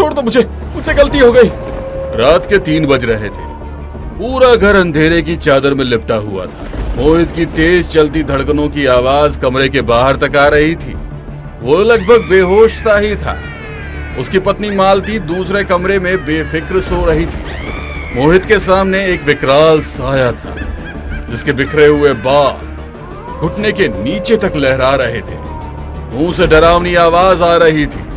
छोड़ दो मुझे, मुझसे गलती हो गई। रात के 3 बज रहे थे। पूरा घर अंधेरे की चादर में लिपटा हुआ था। मोहित की तेज चलती धड़कनों की आवाज कमरे के बाहर तक आ रही थी। वो लगभग बेहोश सा ही था। उसकी पत्नी मालती दूसरे कमरे में बेफिक्र सो रही थी। मोहित के सामने एक विकराल साया था, जिसके बिखरे हुए बाल घुटने के नीचे तक लहरा रहे थे। मुंह से डरावनी आवाज आ रही थी।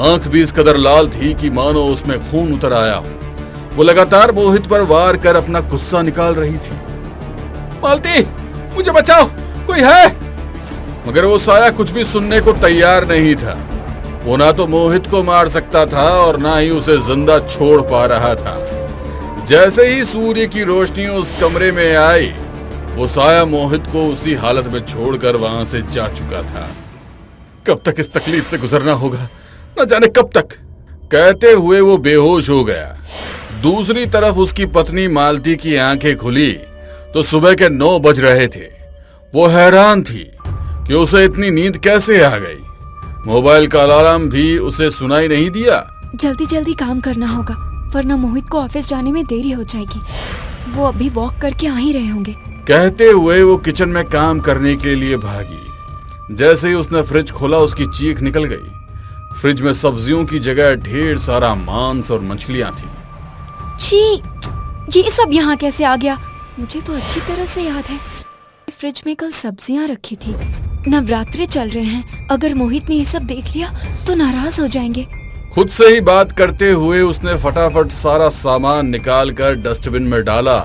आंख भी इस कदर लाल थी कि मानो उसमें खून उतर आया हो। वो लगातार मोहित पर वार कर अपना गुस्सा निकाल रही थी। मालती, मुझे बचाओ, कोई है? मगर वो साया कुछ भी सुनने को तैयार नहीं था। वो ना तो मोहित को मार सकता था और ना ही उसे जिंदा छोड़ पा रहा था। जैसे ही सूर्य की रोशनी उस कमरे में आई, वो साया मोहित को उसी हालत में छोड़कर वहां से जा चुका था। कब तक इस तकलीफ से गुजरना होगा, न जाने कब तक, कहते हुए वो बेहोश हो गया। दूसरी तरफ उसकी पत्नी मालती की आंखें खुली तो सुबह के 9 बज रहे थे। वो हैरान थी कि उसे इतनी नींद कैसे आ गई। मोबाइल का अलार्म भी उसे सुनाई नहीं दिया। जल्दी जल्दी काम करना होगा, वरना मोहित को ऑफिस जाने में देरी हो जाएगी। वो अभी वॉक करके आ ही रहे होंगे। कहते हुए वो किचन में काम करने के लिए भागी। जैसे ही उसने फ्रिज खोला, उसकी चीख निकल गई। फ्रिज में सब्जियों की जगह ढेर सारा मांस और मछलियां थी। छी, ये सब यहाँ कैसे आ गया? मुझे तो अच्छी तरह से याद है, फ्रिज में कल सब्जियां रखी थी। नवरात्रे चल रहे हैं, अगर मोहित ने ये सब देख लिया तो नाराज हो जाएंगे। खुद से ही बात करते हुए उसने फटाफट सारा सामान निकालकर डस्टबिन में डाला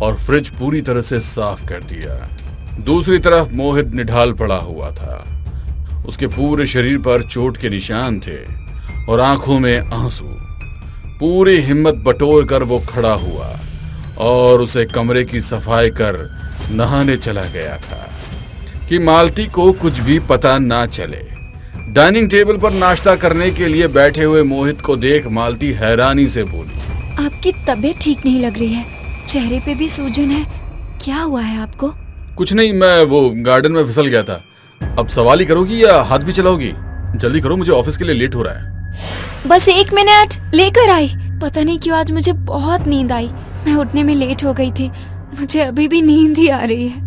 और फ्रिज पूरी तरह से साफ कर दिया। दूसरी तरफ मोहित निढाल पड़ा हुआ था। उसके पूरे शरीर पर चोट के निशान थे और आंखों में आंसू। पूरी हिम्मत बटोर कर वो खड़ा हुआ और उसे कमरे की सफाई कर नहाने चला गया था कि मालती को कुछ भी पता ना चले। डाइनिंग टेबल पर नाश्ता करने के लिए बैठे हुए मोहित को देख मालती हैरानी से बोली, आपकी तबीयत ठीक नहीं लग रही है, चेहरे पे भी सूजन है, क्या हुआ है आपको? कुछ नहीं, मैं वो गार्डन में फिसल गया था। अब सवाल ही करोगी या हाथ भी चलाओगी? जल्दी करो, मुझे ऑफिस के लिए लेट हो रहा है। बस 1 मिनट, लेकर आई। पता नहीं क्यों आज मुझे बहुत नींद आई, मैं उठने में लेट हो गई थी। मुझे अभी भी नींद ही आ रही है।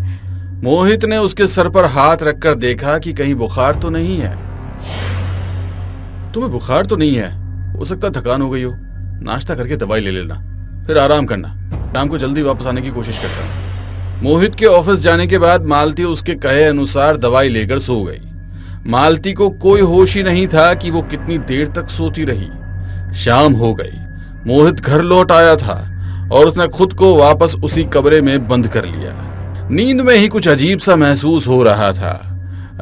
मोहित ने उसके सर पर हाथ रखकर देखा कि कहीं बुखार तो नहीं है। तुम्हें बुखार तो नहीं है, हो सकता थकान हो गई हो। नाश्ता करके दवाई ले लेना, फिर आराम करना। शाम को जल्दी वापस आने की कोशिश करता हूं। मोहित के ऑफिस जाने के बाद मालती उसके कहे अनुसार दवाई लेकर सो गई। मालती को कोई होश ही नहीं था कि वो कितनी देर तक सोती रही। शाम हो गई। मोहित घर लौट आया था और उसने खुद को वापस उसी कमरे में बंद कर लिया। नींद में ही कुछ अजीब सा महसूस हो रहा था।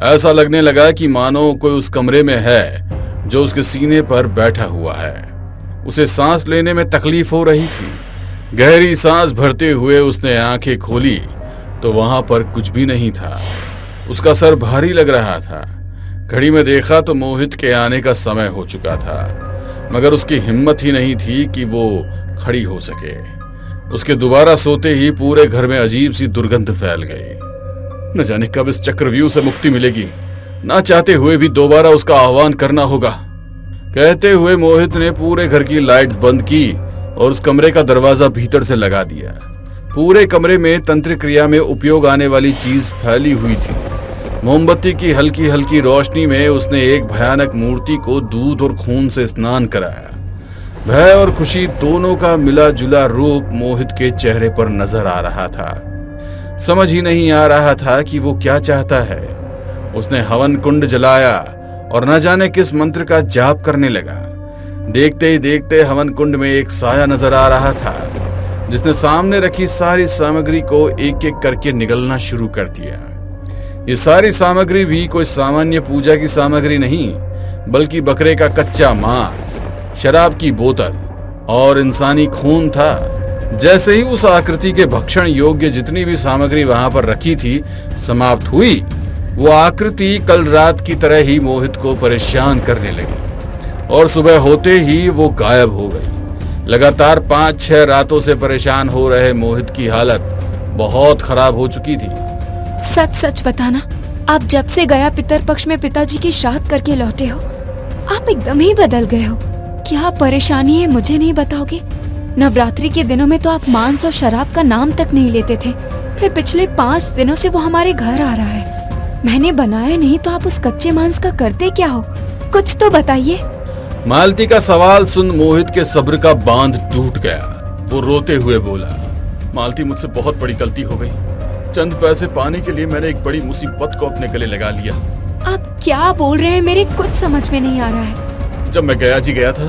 ऐसा लगने लगा कि मानो कोई उस कमरे में है जो उसके सीने पर बैठा हुआ है। उसे सांस लेने में तकलीफ हो रही थी। गहरी सांस भरते हुए उसने आंखें खोली तो वहां पर कुछ भी नहीं था। उसका सर भारी लग रहा था। घड़ी में देखा तो मोहित के आने का समय हो चुका था, मगर उसकी हिम्मत ही नहीं थी कि वो खड़ी हो सके। उसके दोबारा सोते ही पूरे घर में अजीब सी दुर्गंध फैल गई। न जाने कब इस चक्रव्यूह से मुक्ति मिलेगी। ना चाहते हुए भी दोबारा उसका आह्वान करना होगा। कहते हुए मोहित ने पूरे घर की लाइट्स बंद की और उस कमरे का दरवाजा भीतर से लगा दिया। पूरे कमरे में तंत्र क्रिया में उपयोग आने वाली चीज फैली हुई थी। मोमबत्ती की हल्की हल्की रोशनी में उसने एक भयानक मूर्ति को दूध और खून से स्नान कराया। भय और खुशी दोनों का मिला जुला रूप मोहित के चेहरे पर नजर आ रहा था। समझ ही नहीं आ रहा था कि वो क्या चाहता है। उसने हवन कुंड जलाया और न जाने किस मंत्र का जाप करने लगा। देखते ही देखते हवन कुंड में एक साया नजर आ रहा था, जिसने सामने रखी सारी सामग्री को एक एक करके निगलना शुरू कर दिया। ये सारी सामग्री भी कोई सामान्य पूजा की सामग्री नहीं, बल्कि बकरे का कच्चा मांस, शराब की बोतल और इंसानी खून था। जैसे ही उस आकृति के भक्षण योग्य जितनी भी सामग्री वहां पर रखी थी समाप्त हुई, वो आकृति कल रात की तरह ही मोहित को परेशान करने लगी और सुबह होते ही वो गायब हो गई। लगातार 5-6 रातों से परेशान हो रहे मोहित की हालत बहुत खराब हो चुकी थी। सच सच बताना, आप जब से गया पितर पक्ष में पिताजी की श्राद्ध करके लौटे हो, आप एकदम ही बदल गए हो। क्या परेशानी है मुझे नहीं बताओगे? नवरात्रि के दिनों में तो आप मांस और शराब का नाम तक नहीं लेते थे, फिर पिछले 5 दिनों से वो हमारे घर आ रहा है। मैंने बनाया नहीं तो आप उस कच्चे मांस का करते क्या हो? कुछ तो बताइए। मालती का सवाल सुन मोहित के सब्र का बांध टूट गया। वो रोते हुए बोला, मालती मुझसे बहुत बड़ी गलती हो गई। चंद पैसे पाने के लिए मैंने एक बड़ी मुसीबत को अपने गले लगा लिया। आप क्या बोल रहे हैं? मेरे कुछ समझ में नहीं आ रहा है। जब मैं गया जी गया था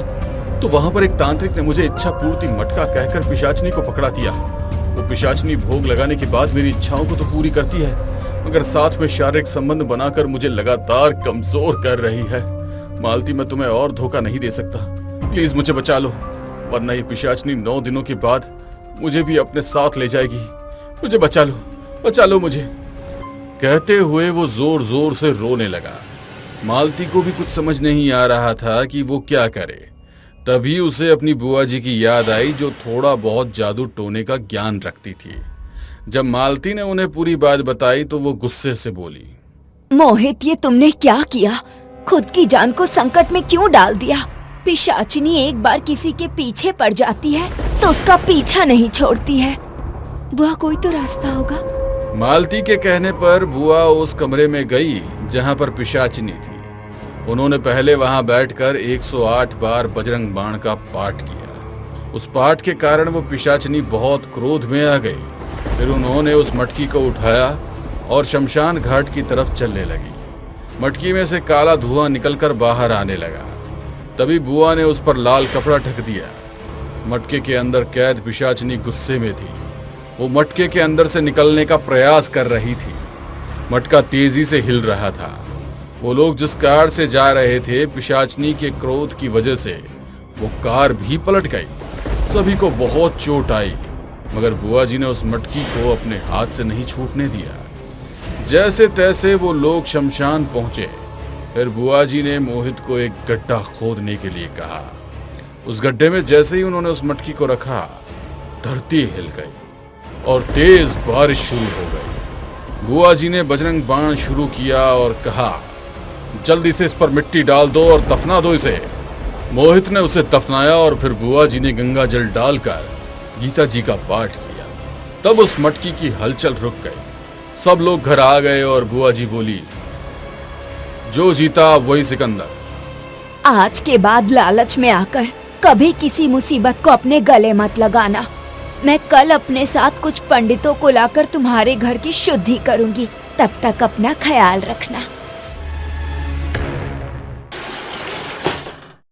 तो वहां पर एक तांत्रिक ने मुझे इच्छा पूर्ति मटका कहकर पिशाचनी को पकड़ा दिया। वो पिशाचनी भोग लगाने के बाद मेरी इच्छाओं को तो पूरी करती है, मगर साथ में शारीरिक संबंध बनाकर मुझे लगातार कमजोर कर रही है। मालती, मैं तुम्हें और धोखा नहीं दे सकता। प्लीज मुझे बचा लो, वरना ये पिशाचनी 9 दिनों के बाद मुझे भी अपने साथ ले जाएगी। मुझे बचा लो मुझे। कहते हुए वो जोर जोर से रोने लगा। मालती को भी कुछ समझ नहीं आ रहा था कि वो क्या करे। तभी उसे अपनी बुआ जी की याद आई, जो थोड़ा बहुत जादू टोने का ज्ञान रखती थी। जब मालती ने उन्हें पूरी बात बताई तो वो गुस्से से बोली, मोहित, ये तुमने क्या किया? खुद की जान को संकट में क्यों डाल दिया? पिशाचिनी एक बार किसी के पीछे पड़ जाती है तो उसका पीछा नहीं छोड़ती है। बुआ, कोई तो रास्ता होगा। मालती के कहने पर बुआ उस कमरे में गई जहां पर पिशाचिनी थी। उन्होंने पहले वहां बैठकर 108 बार बजरंग बाण का पाठ किया। उस पाठ के कारण वो पिशाचिनी बहुत क्रोध में आ गई। फिर उन्होंने उस मटकी को उठाया और शमशान घाट की तरफ चलने लगी। मटकी में से काला धुआं निकलकर बाहर आने लगा। तभी बुआ ने उस पर लाल कपड़ा ढक दिया। मटके के अंदर कैद पिशाचिनी गुस्से में थी। वो मटके के अंदर से निकलने का प्रयास कर रही थी। मटका तेजी से हिल रहा था। वो लोग जिस कार से जा रहे थे, पिशाचिनी के क्रोध की वजह से वो कार भी पलट गई। सभी को बहुत चोट आई, मगर बुआ जी ने उस मटकी को अपने हाथ से नहीं छूटने दिया। जैसे तैसे वो लोग शमशान पहुंचे। फिर बुआ जी ने मोहित को एक गड्ढा खोदने के लिए कहा। उस गड्ढे में जैसे ही उन्होंने उस मटकी को रखा, धरती हिल गई और तेज बारिश शुरू हो गई। बुआ जी ने बजरंग बाण शुरू किया और कहा, जल्दी से इस पर मिट्टी डाल दो और दफना दो इसे। मोहित ने उसे दफनाया और फिर बुआ जी ने गंगा जल डालकर गीता जी का पाठ किया। तब उस मटकी की हलचल रुक गई। सब लोग घर आ गए और बुआ जी बोली, जो जीता वही सिकंदर। आज के बाद लालच में आकर कभी किसी मुसीबत को अपने गले मत लगाना। मैं कल अपने साथ कुछ पंडितों को लाकर तुम्हारे घर की शुद्धि करूंगी। तब तक अपना ख्याल रखना।